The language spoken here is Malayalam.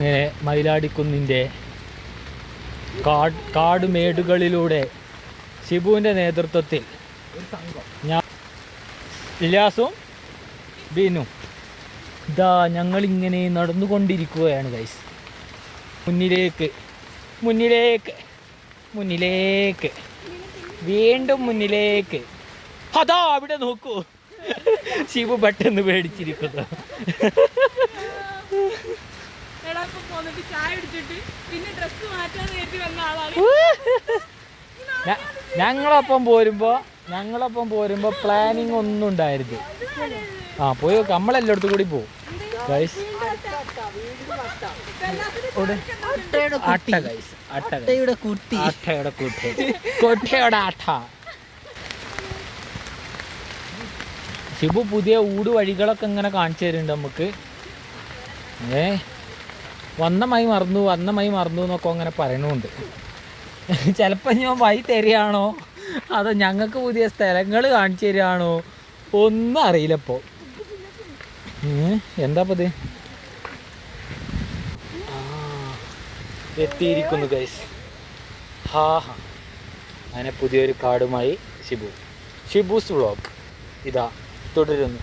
അങ്ങനെ മയിലാടിക്കുന്നിൻ്റെ കാടുമേടുകളിലൂടെ ഷിബുവിൻ്റെ നേതൃത്വത്തിൽ ഞാൻ ഇല്യാസും ബീനും ഇതാ ഞങ്ങളിങ്ങനെ നടന്നുകൊണ്ടിരിക്കുകയാണ് ഗൈസ്. മുന്നിലേക്ക് മുന്നിലേക്ക് മുന്നിലേക്ക് വീണ്ടും മുന്നിലേക്ക്. അതാ അവിടെ നോക്കൂ, ഷിബു പെട്ടെന്ന് പേടിച്ചിരിക്കുന്നു. ഞങ്ങളൊപ്പം പോരുമ്പോ പ്ലാനിങ് ഒന്നും ഉണ്ടായിരുന്നു. പോയി നമ്മളെല്ലായിടത്തും കൂടി പോകും ഗൈസ്. ഷിബു പുതിയ വഴികളൊക്കെ ഇങ്ങനെ കാണിച്ചു തരുന്നുണ്ട് നമുക്ക്. വന്നമായി മറന്നു എന്നൊക്കെ അങ്ങനെ പറയണുണ്ട്. ചിലപ്പോൾ ഞാൻ വഴി തരികയാണോ അതോ ഞങ്ങൾക്ക് പുതിയ സ്ഥലങ്ങൾ കാണിച്ചു തരികയാണോ ഒന്നും അറിയില്ലപ്പോൾ. എന്താപ്പത് എത്തിയിരിക്കുന്നു ഗൈസ്. അങ്ങനെ പുതിയൊരു കാർഡുമായി ഷിബൂസ് വ്ളോഗ് ഇതാ തുടരുന്നു.